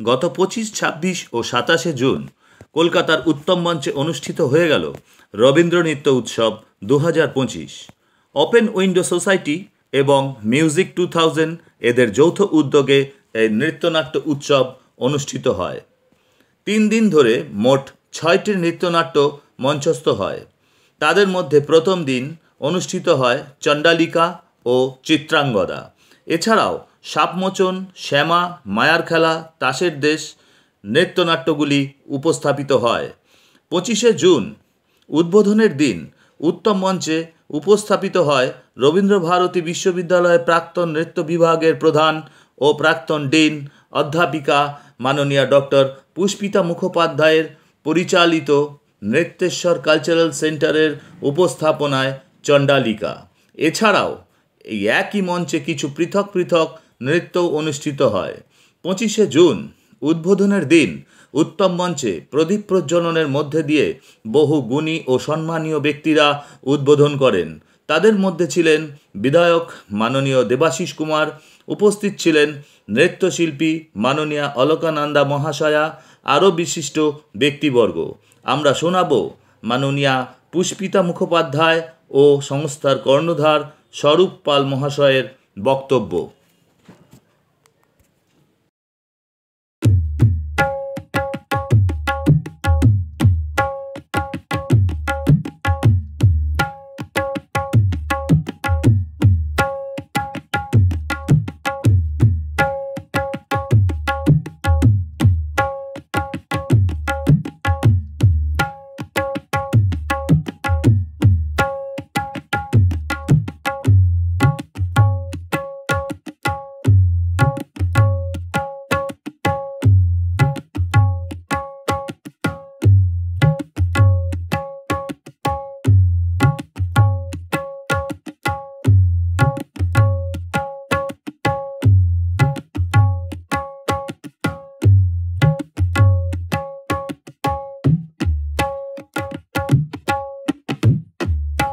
গত 25, 26 ও 27 জুন কলকাতার উত্তম মঞ্চে অনুষ্ঠিত হয়ে গেল রবীন্দ্র নৃত্য উৎসব 2025। ওপেন উইন্ডো সোসাইটি এবং মিউজিক 2000 এদের যৌথ উদ্যোগে এই নৃত্যনাট্য উৎসব অনুষ্ঠিত হয়। 3 দিন ধরে মোট 6টি নৃত্যনাট্য মঞ্চস্থ হয়। তাদের মধ্যে প্রথম দিন অনুষ্ঠিত হয় চণ্ডালিকা ও চিত্রাঙ্গদা। এছাড়াও সাপমোচন, শ্যামা, মায়ার খেলা, তাসের দেশ নৃত্যনাট্যগুলি উপস্থাপিত হয়। 25শে জুন উদ্বোধনের দিন উত্তম মঞ্চে উপস্থাপিত হয় রবীন্দ্রভারতী বিশ্ববিদ্যালয়ের প্রাক্তন নৃত্য বিভাগের প্রধান ও প্রাক্তন ডিন অধ্যাপিকা মাননীয়া ডক্টর পুষ্পিতা মুখোপাধ্যায়ের পরিচালিত নৃত্যেশ্বর কালচারাল সেন্টারের উপস্থাপনায় চণ্ডালিকা। এছাড়াও এই একই মঞ্চে কিছু পৃথক পৃথক নৃত্য অনুষ্ঠিত হয়। 25শে জুন উদ্বোধনের দিন উত্তম মঞ্চে প্রদীপ প্রজ্বলনের মধ্যে দিয়ে বহু গুণী ও সম্মানীয় ব্যক্তিরা উদ্বোধন করেন। তাদের মধ্যে ছিলেন বিধায়ক মাননীয় দেবাশিস কুমার, উপস্থিত ছিলেন নৃত্যশিল্পী মাননীয়া অলকানন্দা মহাশয়া, আরও বিশিষ্ট ব্যক্তিবর্গ। আমরা শোনাব মাননীয়া পুষ্পিতা মুখোপাধ্যায় ও সংস্থার কর্ণধার স্বরূপ পাল মহাশয়ের বক্তব্য।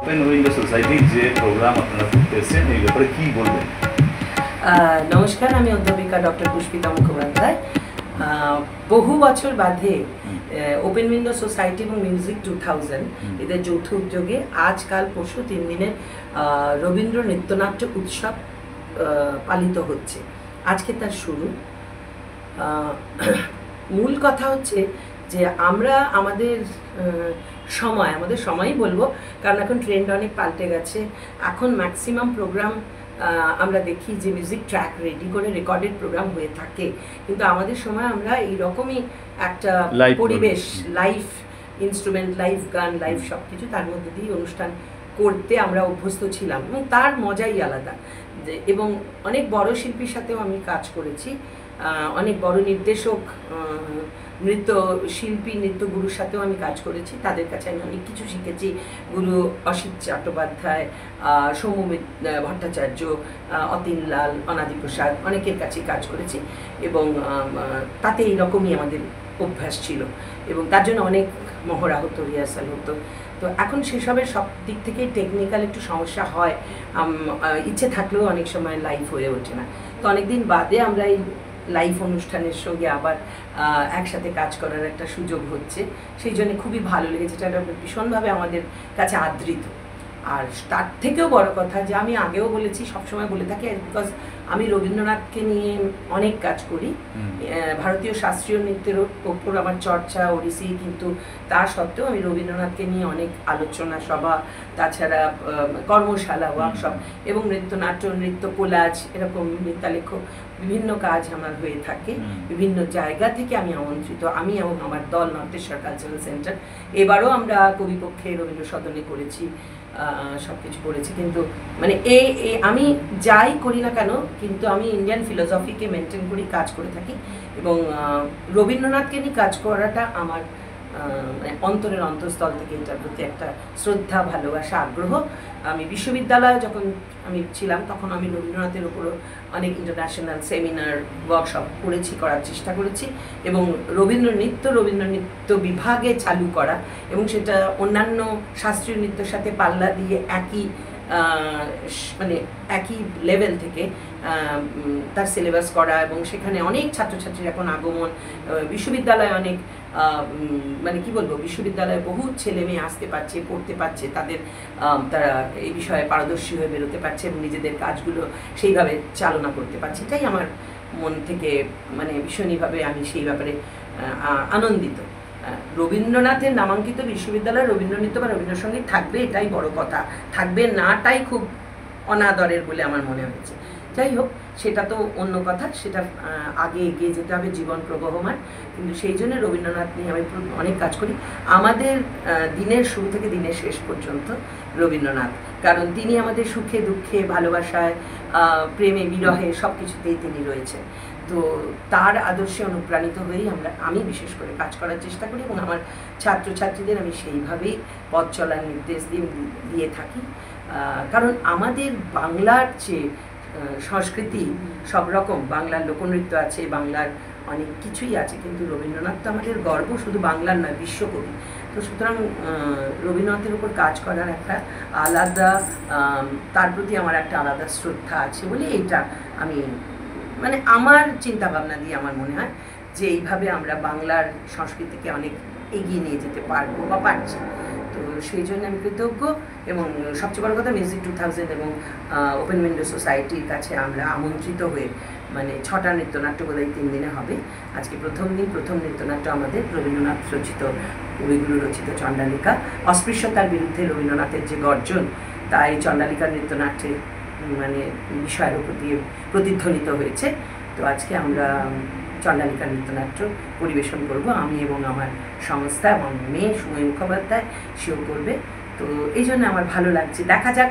ওপেন উইন্ডো সোসাইটির যে প্রোগ্রাম আপনারা করতেছেন এই ব্যাপারে কি বলবেন? নমস্কার, আমি অধ্যাপিকা ডক্টর পুষ্পিতা মুখোপাধ্যায়। বহু বছর বাদে ওপেন উইন্ডো সোসাইটি এবং মিউজিক 2000 এদের যৌথ উদ্যোগে আজ কাল পরশু 3 দিনের রবীন্দ্র নৃত্যনাট্য উৎসব পালিত হচ্ছে। আজকে তার শুরু। মূল কথা হচ্ছে যে আমরা আমাদের সময়ই বলবো, কারণ এখন ট্রেন্ড অনেক পাল্টে গেছে। এখন ম্যাক্সিমাম প্রোগ্রাম আমরা দেখি যে মিউজিক ট্র্যাক রেডি করে রেকর্ডেড প্রোগ্রাম হয়ে থাকে, কিন্তু আমাদের সময় আমরা এইরকমই একটা পরিবেশ, লাইভ ইনস্ট্রুমেন্ট, লাইভ গান, লাইভ সব কিছু তার মধ্যে দিয়ে অনুষ্ঠান করতে আমরা অভ্যস্ত ছিলাম এবং তার মজাই আলাদা। এবং অনেক বড় শিল্পীর সাথেও আমি কাজ করেছি, অনেক বড় নির্দেশক, নৃত্য শিল্পী, নৃত্যগুরুর সাথেও আমি কাজ করেছি। তাদের কাছে আমি অনেক কিছু শিখেছি। গুরু অসিত চট্টোপাধ্যায়, সৌম্য ভট্টাচার্য, অতীন লাল, অনাদি প্রসাদ, অনেকের কাছে কাজ করেছি এবং তাতে এইরকমই আমাদের অভ্যাস ছিল এবং তার জন্য অনেক মহড়া হতো, রিহার্সাল হতো। তো এখন সেসবের সব দিক থেকেই টেকনিক্যাল একটু সমস্যা হয়, ইচ্ছে থাকলেও অনেক সময় লাইভ হয়ে ওঠে না। তো অনেকদিন বাদে আমরা এই লাইভ অনুষ্ঠানের সঙ্গে আবার একসাথে কাজ করার একটা সুযোগ হচ্ছে, সেই জন্য খুবই ভালো লেগেছে। এটা ভীষণভাবে আমাদের কাছে আদৃত। আর তার থেকেও বড় কথা যে আমি আগেও বলেছি, সবসময় বলে থাকি, বিকজ আমি রবীন্দ্রনাথকে নিয়ে অনেক কাজ করি, ভারতীয় শাস্ত্রীয় নৃত্যের ওপর আমার চর্চা, ওড়িশি, কিন্তু তা সত্ত্বেও আমি রবীন্দ্রনাথকে নিয়ে অনেক আলোচনা সভা, তাছাড়া কর্মশালা, ওয়ার্কশপ এবং নৃত্যনাট্য, নৃত্য কোলাজ, এরকম নৃত্যালেখ বিভিন্ন কাজ আমার হয়ে থাকে। বিভিন্ন জায়গা থেকে আমি আমন্ত্রিত, আমি এবং আমার দল নৃত্যেশ্বর কালচারাল সেন্টার। এবারও আমরা কবিপক্ষে রবীন্দ্র সদনে করেছি, সব কিছু করেছি। কিন্তু মানে আমি যাই করি না কেন, কিন্তু আমি ইন্ডিয়ান ফিলোসফিকে মেনটেন করি, কাজ করে থাকি এবং রবীন্দ্রনাথকে নিয়ে কাজ করাটা আমার মানে অন্তরের অন্তঃস্থল থেকে এটার প্রতি একটা শ্রদ্ধা, ভালোবাসা, আগ্রহ। আমি বিশ্ববিদ্যালয়ে যখন আমি ছিলাম তখন আমি রবীন্দ্রনাথের উপরও অনেক ইন্টারন্যাশনাল সেমিনার, ওয়ার্কশপ করার চেষ্টা করেছি এবং রবীন্দ্র নৃত্য বিভাগে চালু করা এবং সেটা অন্যান্য শাস্ত্রীয় নৃত্যের সাথে পাল্লা দিয়ে একই মানে একই লেভেল থেকে তার সিলেবাস করা, এবং সেখানে অনেক ছাত্রছাত্রীর এখন আগমন, বিশ্ববিদ্যালয়ে অনেক মানে কি বলবো, বিশ্ববিদ্যালয়ে বহু ছেলে মেয়ে আসতে পারছে, পড়তে পারছে, তারা এই বিষয়ে পারদর্শী হয়ে বেরোতে পারছে এবং নিজেদের কাজগুলো সেইভাবে চালনা করতে পারছে। এটাই আমার মন থেকে মানে ভীষণইভাবে আমি সেই ব্যাপারে আনন্দিত। রবীন্দ্রনাথের নামাঙ্কিত বিশ্ববিদ্যালয়ে রবীন্দ্রনৃত্য বা রবীন্দ্রসঙ্গীত থাকবে, এটাই বড় কথা, থাকবে নাটাই খুব অনাদরের বলে আমার মনে হয়েছে। যাই হোক, সেটা তো অন্য কথা, সেটা আগে এগিয়ে যেতে হবে, জীবন প্রবহমান। কিন্তু সেই জন্য রবীন্দ্রনাথ নিয়ে আমি অনেক কাজ করি, আমাদের দিনের শুরু থেকে দিনের শেষ পর্যন্ত রবীন্দ্রনাথ, কারণ তিনি আমাদের সুখে দুঃখে ভালোবাসায় প্রেমে বিরহে সব কিছুতেই তিনি রয়েছেন। তো তার আদর্শে অনুপ্রাণিত হয়েই আমি বিশেষ করে কাজ করার চেষ্টা করি, এবং আমার ছাত্রছাত্রীদের আমি সেইভাবেই পথ চলার নির্দেশ দিয়ে থাকি। কারণ আমাদের বাংলার যে সংস্কৃতি সব রকম, বাংলার লোকনৃত্য আছে, বাংলার অনেক কিছুই আছে, কিন্তু রবীন্দ্রনাথ তো আমাদের গর্ব, শুধু বাংলার নয়, বিশ্বকবি। তো সুতরাং রবীন্দ্রনাথের উপর কাজ করার একটা আলাদা, তার প্রতি আমার একটা আলাদা শ্রদ্ধা আছে বলে এইটা আমি মানে আমার চিন্তা ভাবনা দিয়ে আমার মনে হয় যে এইভাবে আমরা বাংলার সংস্কৃতিকে অনেক এগিয়ে নিয়ে যেতে পারবো বা পারছি। তো সেই জন্য আমি কৃতজ্ঞ, এবং সবচেয়ে বড় কথা মিউজিক 2000 এবং ওপেন উইন্ডো সোসাইটির কাছে আমরা আমন্ত্রিত হয়ে, মানে 6টা নৃত্যনাট্য বোধহয় 3 দিনে হবে। আজকে প্রথম নৃত্যনাট্য আমাদের রবীন্দ্রনাথ রচিত, কবিগুরু রচিত চণ্ডালিকা। অস্পৃশ্যতার বিরুদ্ধে রবীন্দ্রনাথের যে গর্জন, তাই চণ্ডালিকার নৃত্যনাট্যে মানে বিষয়ের উপর দিয়ে প্রতিধ্বনিত হয়েছে। তো আজকে আমরা চণ্ডালিকা নৃত্যনাট্য পরিবেশন করব, আমি এবং আমার সংস্থা এবং মেয়ে সুময় মুখোপাধ্যায়, সেও করবে। তো এই জন্য আমার ভালো লাগছে। দেখা যাক,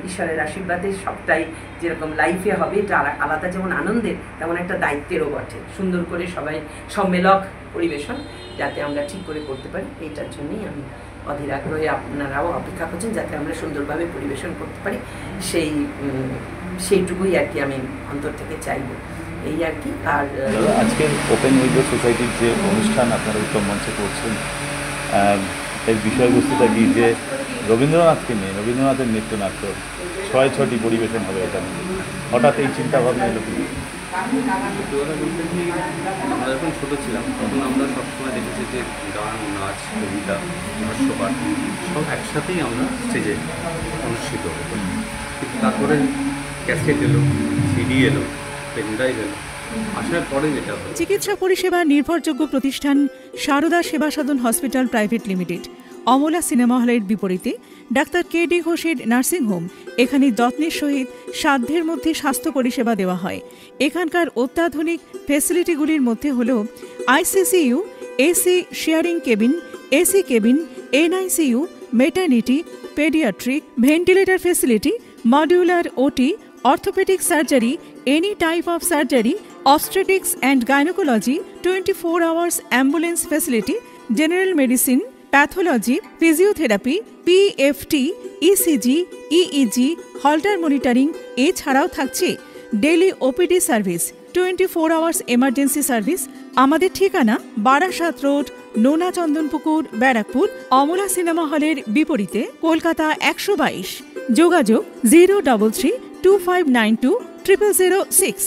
ঈশ্বরের আশীর্বাদে সবটাই যেরকম লাইফে হবে, এটা আলাদা যেমন আনন্দের, তেমন একটা দায়িত্বেরও বটে। সুন্দর করে সবাই সম্মেলক পরিবেশন যাতে আমরা ঠিক করে করতে পারি, এইটার জন্যই আমি অধীর আগ্রহে, আপনারাও অপেক্ষা করছেন যাতে আমরা সুন্দরভাবে পরিবেশন করতে পারি, সেইটুকুই আর কি আমি অন্তর থেকে চাইব, এই আর কি। আর আজকে ওপেন উইন্ডো সোসাইটির যে অনুষ্ঠান আপনারা উত্তম মঞ্চে করছেন, এর বিষয়বস্তুটা কি, যে রবীন্দ্রনাথকে নিয়ে, রবীন্দ্রনাথের নৃত্যনাট্য 6টি পরিবেশন হবে, এটা হঠাৎ এই চিন্তা ভাবনা এলো কি? সত্যি কথা বলতে কি, আমরা যখন ছোটো ছিলাম তখন আমরা সবসময় দেখেছি যে গান, নাচ, কবিতা, হাস্যপাঠ সব একসাথেই আমরা স্টেজে অনুষ্ঠিত হতো। কিন্তু তারপরে ক্যাসেট এলো, সিডি এলো, পেনড্রাইভ এলো, আসার পরে যেটা হলো, চিকিৎসা পরিষেবা নির্ভরযোগ্য প্রতিষ্ঠান Sarada Seva Sadhan hospital private limited, Amala cinema হলের বিপরীতে ডাক্তার KD ঘোষের নার্সিংহোম। এখানে যত্নের সহিত সাধ্যের মধ্যে স্বাস্থ্য পরিষেবা দেওয়া হয়। এখানকার অত্যাধুনিক ফেসিলিটিগুলির মধ্যে হল ICCU, AC sharing cabin, AC cabin, NICU, maternity, paediatric, ventilator facility, modular OT, orthopaedic surgery, any type of surgery, obstetrics and gynecology, 24 hours ambulance facility, general medicine, pathology, physiotherapy, PFT, ECG, EEG, Holter monitoring, এছাড়াও থাকছে daily OPD service, 24 hours emergency service. আমাদের ঠিকানা Barasat road, নোনা Chandanpukur, Barrackpore, Amala cinema হলের বিপরীতে, কলকাতা 122। যোগাযোগ 03325920006।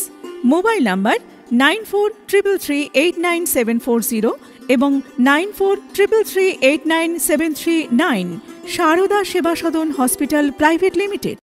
Mobile number 9433389740 এবং 9433389739। সারদা সেবা সদন হসপিটাল প্রাইভেট লিমিটেড।